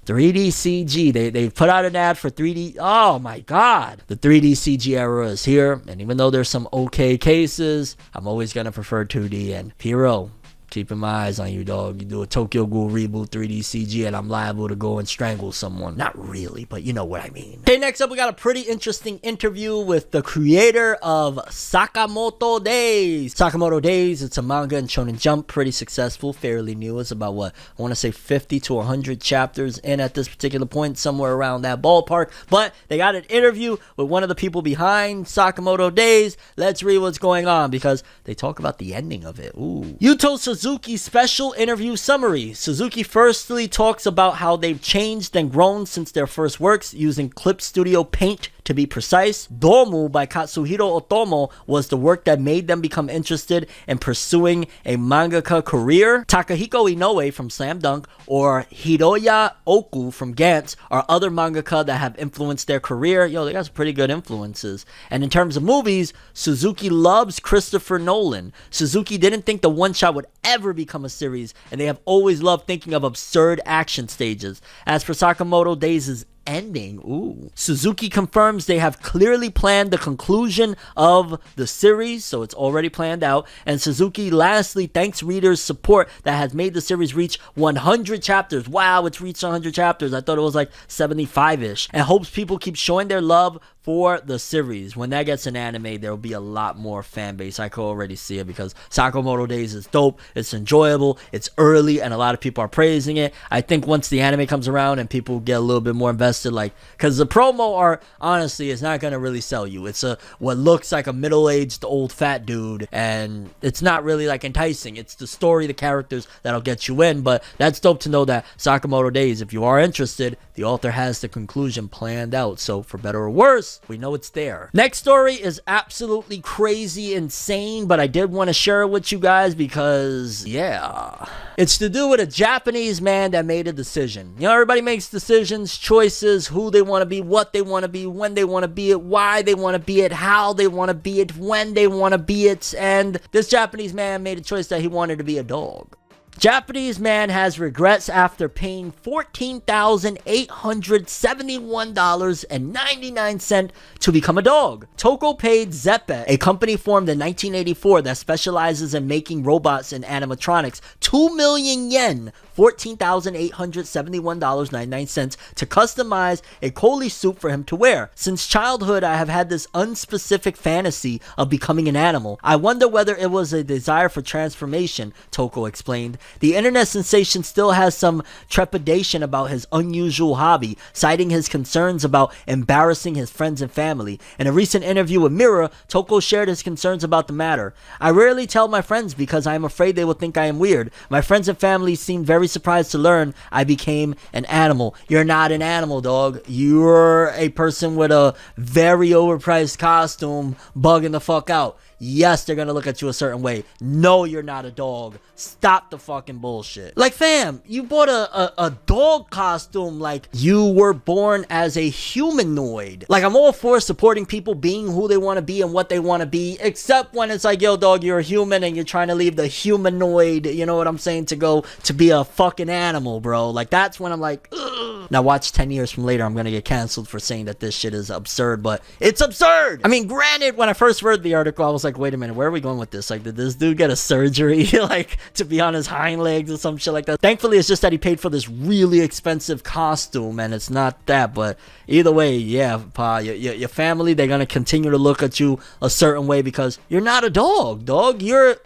Speaker 1: 3D CG. They put out an ad for 3D. Oh my god. The 3D CG era is here. And even though there's some okay cases, I'm always going to prefer 2D. And Pierrot, keeping my eyes on you, dog. You do a Tokyo Ghoul reboot 3D CG and I'm liable to go and strangle someone. Not really, but you know what I mean. Okay, next up we got a pretty interesting interview with the creator of Sakamoto Days. Sakamoto Days, it's a manga in Shonen Jump, pretty successful, fairly new. It's about what, I want to say 50 to 100 chapters in at this particular point, somewhere around that ballpark. But they got an interview with one of the people behind Sakamoto Days. Let's read what's going on because they talk about the ending of it. Ooh. Yuto Suzuki's special interview summary. Suzuki firstly talks about how they've changed and grown since their first works, using Clip Studio Paint to be precise. Domu by Katsuhiro Otomo was the work that made them become interested in pursuing a mangaka career. Takahiko Inoue from Slam Dunk or Hiroya Oku from Gantz are other mangaka that have influenced their career. Yo, they got some pretty good influences. And in terms of movies, Suzuki loves Christopher Nolan. Suzuki didn't think the one shot would ever become a series, and they have always loved thinking of absurd action stages. As for Sakamoto Days' ending, ooh, Suzuki confirms they have clearly planned the conclusion of the series, so it's already planned out. And Suzuki lastly thanks readers' support that has made the series reach 100 chapters. Wow, it's reached 100 chapters. I thought it was like 75-ish. And hopes people keep showing their love for the series. When that gets an anime, there will be a lot more fan base. I could already see it because Sakamoto Days is dope. It's enjoyable. It's early, and a lot of people are praising it. I think once the anime comes around and people get a little bit more invested, like, because the promo art, honestly, is not going to really sell you. It's what looks like a middle-aged old fat dude, and it's not really like enticing. It's the story, the characters that'll get you in. But that's dope to know that Sakamoto Days, if you are interested, the author has the conclusion planned out. So for better or worse, we know it's there. Next story is absolutely crazy insane, but I did want to share it with you guys because, yeah, it's to do with a Japanese man that made a decision. You know, everybody makes decisions, choices, who they want to be, what they want to be, when they want to be it, why they want to be it, how they want to be it, when they want to be it, and this Japanese man made a choice that he wanted to be a dog. Japanese man has regrets after paying $14,871.99 to become a dog. Toko paid Zeppe, a company formed in 1984 that specializes in making robots and animatronics, 2 million yen, $14,871.99 to customize a Koli suit for him to wear. Since childhood, I have had this unspecific fantasy of becoming an animal. I wonder whether it was a desire for transformation, Toko explained. The internet sensation still has some trepidation about his unusual hobby, citing his concerns about embarrassing his friends and family. In a recent interview with Mirror, Toko shared his concerns about the matter. I rarely tell my friends because I am afraid they will think I am weird. My friends and family seem very surprised to learn I became an animal. You're not an animal, dog. You're a person with a very overpriced costume bugging the fuck out. Yes, they're gonna look at you a certain way. No, you're not a dog. Stop the fucking bullshit. Like, fam, you bought a dog costume like you were born as a humanoid. Like, I'm all for supporting people being who they want to be and what they want to be, except when it's like, yo, dog, you're a human and you're trying to leave the humanoid, you know what I'm saying, to go to be a fucking animal, bro. Like, that's when I'm like, ugh. Now watch 10 years from later, I'm gonna get canceled for saying that this shit is absurd, but it's absurd. I mean, granted, when I first read the article, I was like, wait a minute, where are we going with this? Like, did this dude get a surgery like to be on his hind legs or some shit like that? Thankfully, it's just that he paid for this really expensive costume and it's not that. But either way, yeah, pa, your family, they're gonna continue to look at you a certain way because you're not a dog. You're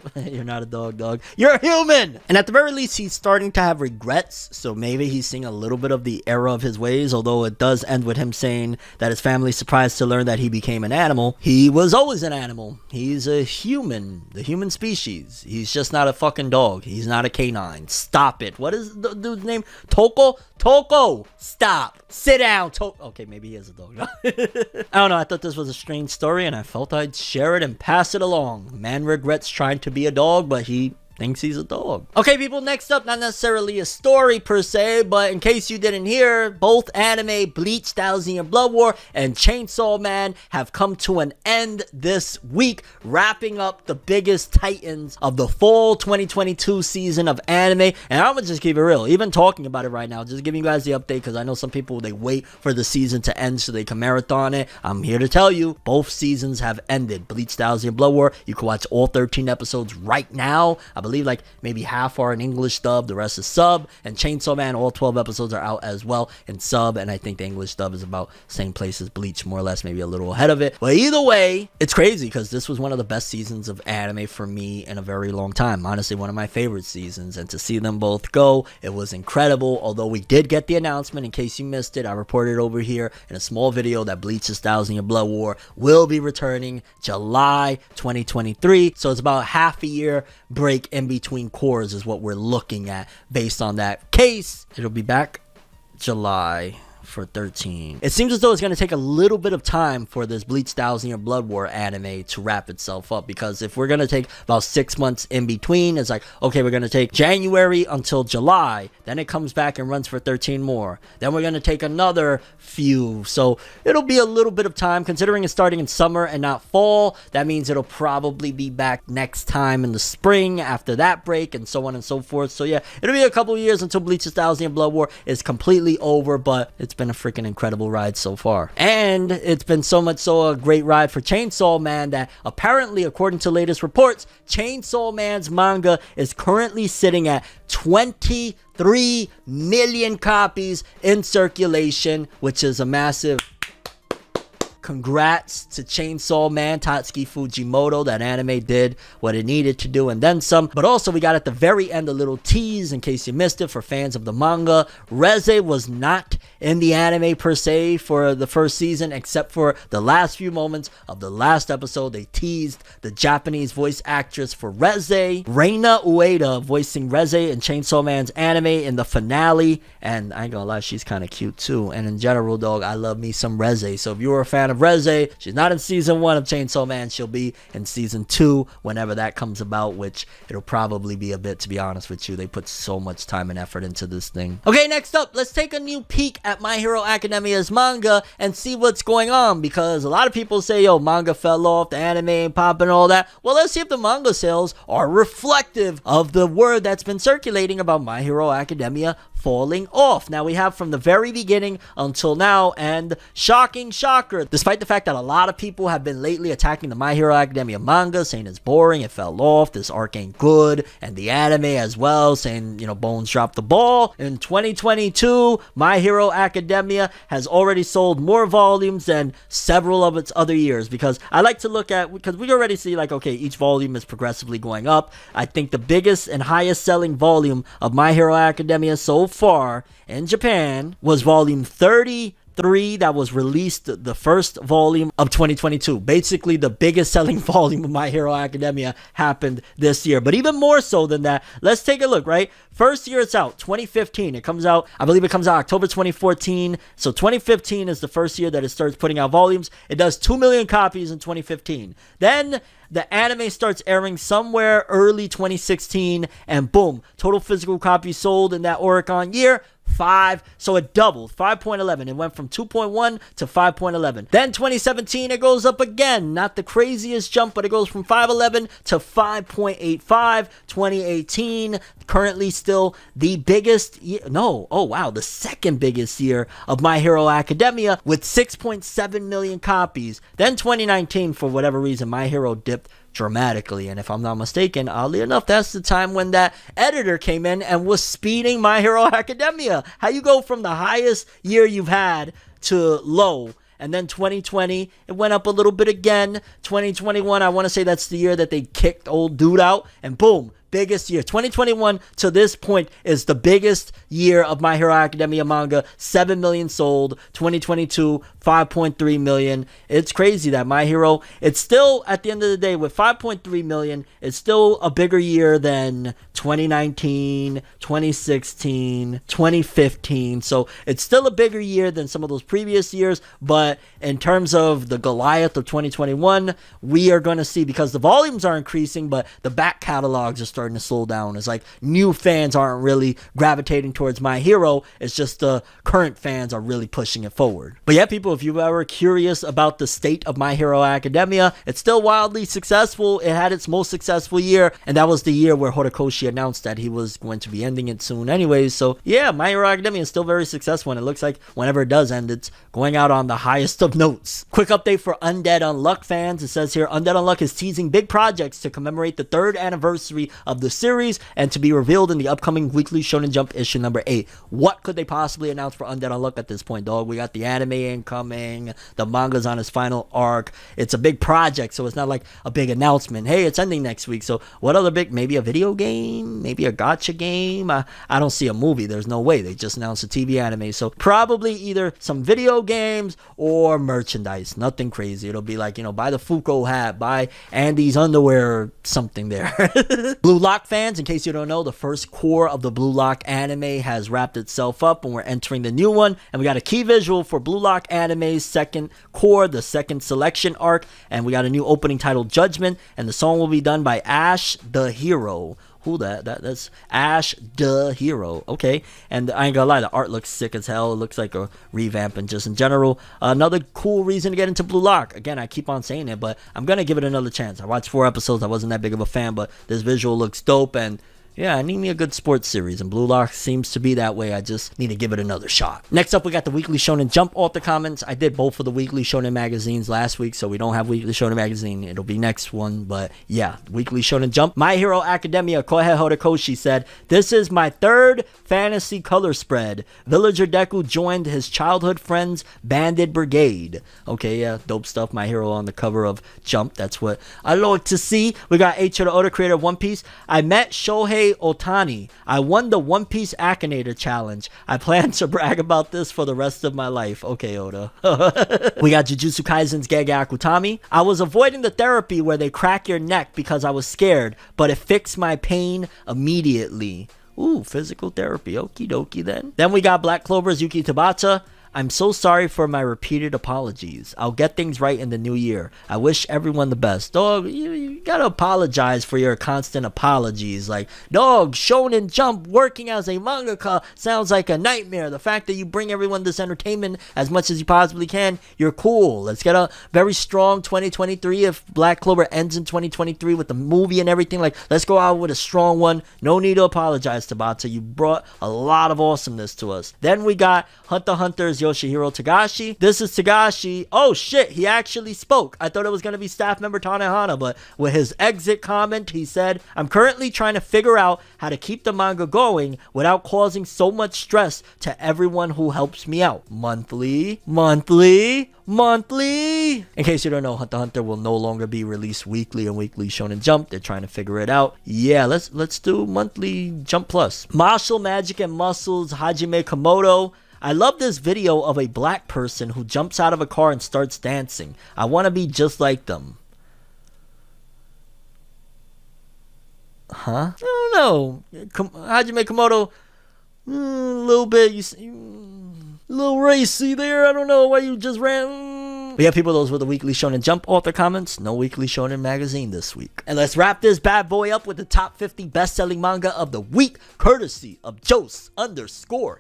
Speaker 1: not a dog. You're a human. And at the very least, he's starting to have regrets, so maybe he's seeing a little bit of the error of his ways, although it does end with him saying that his family's surprised to learn that he became an animal. He was always an animal. He's a human, the human species. He's just not a fucking dog. He's not a canine. Stop it. What is the dude's name? Toko, stop. Sit down. Okay, maybe he is a dog. I don't know. I thought this was a strange story and I felt I'd share it and pass it along. Man regrets trying to be a dog, but he thinks he's a dog. Okay, people, next up, not necessarily a story per se, but in case you didn't hear, both anime Bleach, Thousand Year Blood War, and Chainsaw Man have come to an end this week, wrapping up the biggest titans of the fall 2022 season of anime. And I'm gonna just keep it real, even talking about it right now, just giving you guys the update, because I know some people, they wait for the season to end so they can marathon it. I'm here to tell you, both seasons have ended. Bleach, Thousand Year Blood War, you can watch all 13 episodes right now. I believe like maybe half are in English dub, the rest is sub. And Chainsaw Man, all 12 episodes are out as well in sub, and I think the English dub is about same place as Bleach, more or less, maybe a little ahead of it. But either way, it's crazy because this was one of the best seasons of anime for me in a very long time. Honestly, one of my favorite seasons, and to see them both go, it was incredible. Although we did get the announcement, in case you missed it, I reported over here in a small video that Bleach's Thousand Year Blood War will be returning July 2023. So it's about half a year break in between cores is what we're looking at. Based on that case, it'll be back July for 13. It seems as though it's going to take a little bit of time for this Bleach Thousand Year Blood War anime to wrap itself up, because if we're going to take about 6 months in between, it's like, okay, we're going to take January until July, then it comes back and runs for 13 more, then we're going to take another few, so it'll be a little bit of time. Considering it's starting in summer and not fall, that means it'll probably be back next time in the spring after that break, and so on and so forth. So yeah, it'll be a couple years until Bleach's Thousand Year Blood War is completely over, but it's been a freaking incredible ride so far. And it's been so much so a great ride for Chainsaw Man that apparently, according to latest reports, Chainsaw Man's manga is currently sitting at 23 million copies in circulation, which is a massive congrats to Chainsaw Man, Tatsuki Fujimoto. That anime did what it needed to do and then some. But also, we got at the very end a little tease, in case you missed it, for fans of the manga. Reze was not in the anime per se for the first season, except for the last few moments of the last episode. They teased the Japanese voice actress for Reze, Reina Ueda, voicing Reze in Chainsaw Man's anime in the finale. And I ain't gonna lie, she's kind of cute too. And in general, dog, I love me some Reze. So if you were a fan of Reze, she's not in season 1 of Chainsaw Man, she'll be in season 2 whenever that comes about, which it'll probably be a bit, to be honest with you. They put so much time and effort into this thing. Okay, next up, let's take a new peek at My Hero Academia's manga and see what's going on, because a lot of people say, yo, manga fell off, the anime ain't popping, all that. Well, let's see if the manga sales are reflective of the word that's been circulating about My Hero Academia falling off. Now, we have from the very beginning until now, and shocking shocker, despite the fact that a lot of people have been lately attacking the My Hero Academia manga, saying it's boring, it fell off, this arc ain't good, and the anime as well, saying, you know, Bones dropped the ball. In 2022, My Hero Academia has already sold more volumes than several of its other years, because I like to look at, because we already see, like, okay, each volume is progressively going up. I think the biggest and highest selling volume of My Hero Academia so far in Japan was volume 33 that was released the first volume of 2022. Basically, the biggest selling volume of My Hero Academia happened this year. But even more so than that, let's take a look, right? First year it's out, 2015. It comes out, I believe it comes out October 2014. So 2015 is the first year that it starts putting out volumes. It does 2 million copies in 2015. Then the anime starts airing somewhere early 2016, and boom, total physical copies sold in that Oricon year, 5. So it doubled, 5.11. It went from 2.1 to 5.11. Then 2017, it goes up again. Not the craziest jump, but it goes from 5.11 to 5.85. 2018, currently still the biggest year, the second biggest year of My Hero Academia with 6.7 million copies. Then 2019, for whatever reason, My Hero dipped dramatically, and if I'm not mistaken, oddly enough, that's the time when that editor came in and was speeding My Hero Academia. How you go from the highest year you've had to low? And then 2020, it went up a little bit again. 2021, I want to say that's the year that they kicked old dude out, and boom, biggest year. 2021 to this point is the biggest year of My Hero Academia manga. 7 million sold. 2022, 5.3 million. It's crazy that My Hero, it's still, at the end of the day, with 5.3 million, it's still a bigger year than 2019, 2016, 2015. So it's still a bigger year than some of those previous years. But in terms of the Goliath of 2021, we are going to see, because the volumes are increasing, but the back catalogs are starting starting to slow down. It's like new fans aren't really gravitating towards My Hero. It's just the current fans are really pushing it forward. But yeah, people, if you're ever curious about the state of My Hero Academia, it's still wildly successful. It had its most successful year, and that was the year where Horikoshi announced that he was going to be ending it soon anyways. So yeah, My Hero Academia is still very successful, and it looks like whenever it does end, it's going out on the highest of notes. Quick update for Undead Unluck fans. It says here, Undead Unluck is teasing big projects to commemorate the 3rd anniversary of the series and to be revealed in the upcoming Weekly Shonen Jump issue number 8. What could they possibly announce for Undead Unluck at this point, dog? We got the anime incoming, the manga's on its final arc. It's a big project, so it's not like a big announcement. Hey, it's ending next week. So what other big, maybe a video game, maybe a gacha game? I don't see a movie. There's no way. They just announced a TV anime. So probably either some video games or merchandise. Nothing crazy. It'll be like, buy the Fuko hat, buy Andy's underwear or something there. Blue Lock fans, in case you don't know, the first core of the Blue Lock anime has wrapped itself up and we're entering the new one. And we got a key visual for Blue Lock anime's second core, the second selection arc. And we got a new opening titled Judgment. And the song will be done by Ash the Hero. Who that's Ash the Hero. Okay. And I ain't gonna lie, the art looks sick as hell. It looks like a revamp, and just in general, another cool reason to get into Blue Lock. Again, I keep on saying it, but I'm gonna give it another chance. I watched 4 episodes. I wasn't that big of a fan, but this visual looks dope, and yeah, I need me a good sports series, and Blue Lock seems to be that way. I just need to give it another shot. Next up, we got the Weekly Shonen Jump author comments. I did both of the Weekly Shonen magazines last week, so we don't have Weekly Shonen magazine. It'll be next one, but yeah, Weekly Shonen Jump. My Hero Academia, Kohei Horikoshi said, "This is my 3rd fantasy color spread. Villager Deku joined his childhood friend's banded brigade." Okay, yeah, dope stuff. My Hero on the cover of Jump. That's what I like to see. We got Eiichiro Oda, creator of One Piece. "I met Shohei Otani. I won the One Piece Akinator Challenge. I plan to brag about this for the rest of my life." Okay, Oda. We got Jujutsu Kaisen's Gege Akutami. "I was avoiding the therapy where they crack your neck because I was scared, but it fixed my pain immediately." Ooh, physical therapy. Okie dokie then. Then we got Black Clover's Yuki Tabata. "I'm so sorry for my repeated apologies. I'll get things right in the new year. I wish everyone the best." Dog, you gotta apologize for your constant apologies. Like, dog, Shonen Jump working as a mangaka sounds like a nightmare. The fact that you bring everyone this entertainment as much as you possibly can, you're cool. Let's get a very strong 2023. If Black Clover ends in 2023 with the movie and everything, like, let's go out with a strong one. No need to apologize, Tabata. You brought a lot of awesomeness to us. Then we got Hunter x Hunter's Yoshihiro Tagashi. This is Tagashi. Oh shit, he actually spoke. I thought it was going to be staff member Tanehana, but with his exit comment, he said, "I'm currently trying to figure out how to keep the manga going without causing so much stress to everyone who helps me out. Monthly. In case you don't know, Hunter x Hunter will no longer be released weekly and Weekly Shonen Jump. They're trying to figure it out. Yeah, let's do monthly Jump Plus. Martial Magic and Muscles, Hajime Komodo. "I love this video of a black person who jumps out of a car and starts dancing. I want to be just like them." Huh? I don't know. Hajime Komodo, a little bit, a little racy there. I don't know why you just ran. But yeah, people, those were the Weekly Shonen Jump author comments. No Weekly Shonen magazine this week. And let's wrap this bad boy up with the top 50 best-selling manga of the week, courtesy of Jose_K.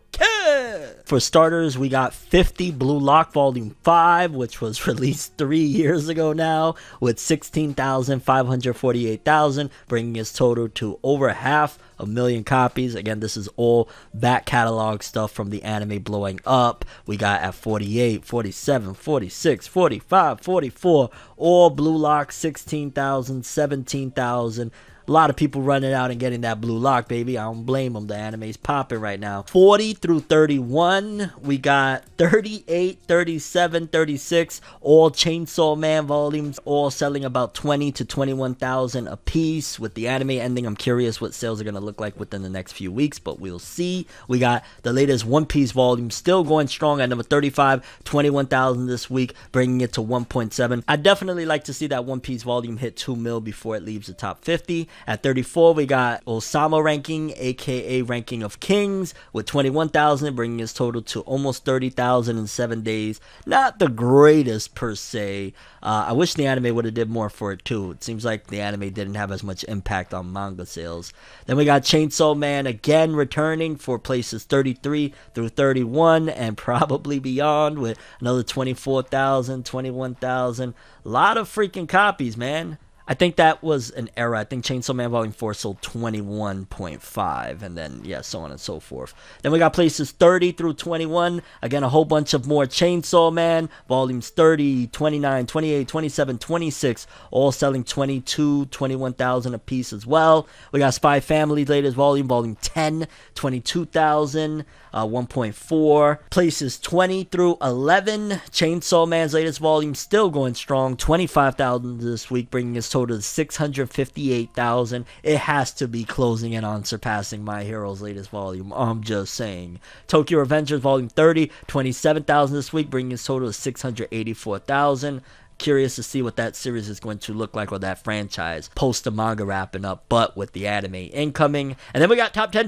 Speaker 1: For starters, we got 50 Blue Lock Volume 5, which was released 3 years ago now, with 16,548,000, bringing its total to over 500,000 copies. Again, this is all back catalog stuff from the anime blowing up. We got at 48, 47, 46, 45, 44, all Blue Lock, 16,000, 17,000. A lot of people running out and getting that Blue Lock, baby. I don't blame them. The anime's popping right now. 40 through 31, we got 38, 37, 36, all Chainsaw Man volumes, all selling about 20 to 21,000 a piece. With the anime ending, I'm curious what sales are going to look like within the next few weeks, but we'll see. We got the latest One Piece volume still going strong at number 35, 21,000 this week, bringing it to 1.7. I'd definitely like to see that One Piece volume hit 2 mil before it leaves the top 50. At 34, we got Osama ranking, aka ranking of kings, with 21,000, bringing his total to almost 30,000 in 7 days. Not the greatest per se. I wish the anime would have did more for it too. It seems like the anime didn't have as much impact on manga sales. Then we got Chainsaw Man again returning for places 33 through 31 and probably beyond, with another 24,000, 21,000. A lot of freaking copies, man. I think that was an error. I think Chainsaw Man Volume 4 sold 21.5, and then, yeah, so on and so forth. Then we got places 30 through 21. Again, a whole bunch of more Chainsaw Man. Volumes 30, 29, 28, 27, 26, all selling 22, 21,000 a piece as well. We got Spy Family's latest volume, Volume 10, 22,000. 1.4. Places 20 through 11. Chainsaw Man's latest volume still going strong, 25,000 this week, bringing his total to 658,000. It has to be closing in on surpassing My Hero's latest volume. I'm just saying. Tokyo Revengers volume 30, 27,000 this week, bringing his total to 684,000. Curious to see what that series is going to look like, or that franchise post the manga wrapping up, but with the anime incoming. And then we got top 10.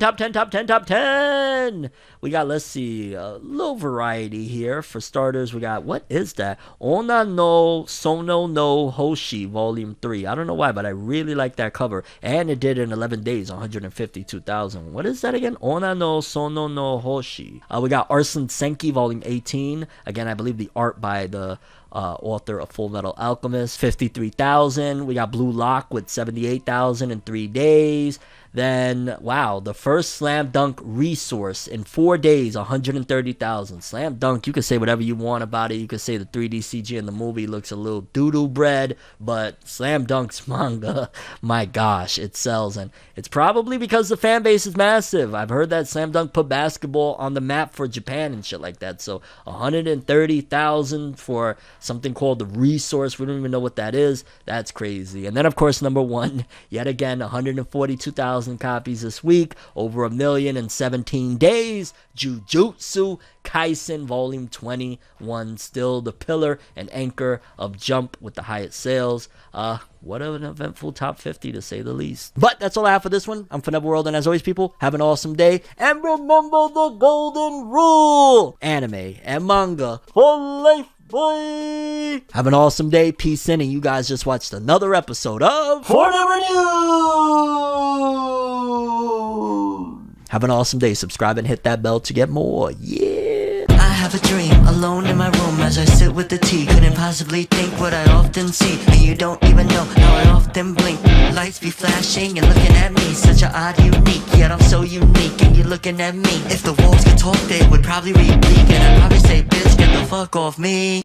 Speaker 1: We got, let's see, a little variety here. For starters, we got, what is that? Ona no Sono no Hoshi volume 3. I don't know why, but I really like that cover, and it did in 11 days 152,000. What is that again? Ona no Sono no Hoshi. We got Arson Senki volume 18. Again, I believe the art by the author of Full Metal Alchemist, 53,000. We got Blue Lock with 78,000 in 3 days. Then, wow, the first Slam Dunk resource in 4 days, 130,000. Slam Dunk, you can say whatever you want about it. You can say the 3D CG in the movie looks a little doo-doo bread, but Slam Dunk's manga, my gosh, it sells. And it's probably because the fan base is massive. I've heard that Slam Dunk put basketball on the map for Japan and shit like that. So 130,000 for something called the resource. We don't even know what that is. That's crazy. And then, of course, number one, yet again, 142,000 copies this week, over 1 million in 17 days. Jujutsu Kaisen Volume 21, still the pillar and anchor of Jump with the highest sales. What an eventful top 50 to say the least. But that's all I have for this one. I'm ForneverWorld, and as always, people, have an awesome day. And remember the golden rule: anime and manga for life. Bye. Have an awesome day. Peace in, and you guys just watched another episode of FORNEVER News. Have an awesome day. Subscribe and hit that bell to get more. Yeah.
Speaker 2: I have a dream, alone in my room as I sit with the tea. Couldn't possibly think what I often see, and you don't even know how I often blink. Lights be flashing and looking at me, such a odd, unique, yet I'm so unique, and you're looking at me. If the walls could talk, they would probably read Bleach, and I'd probably say, bitch, get the fuck off me.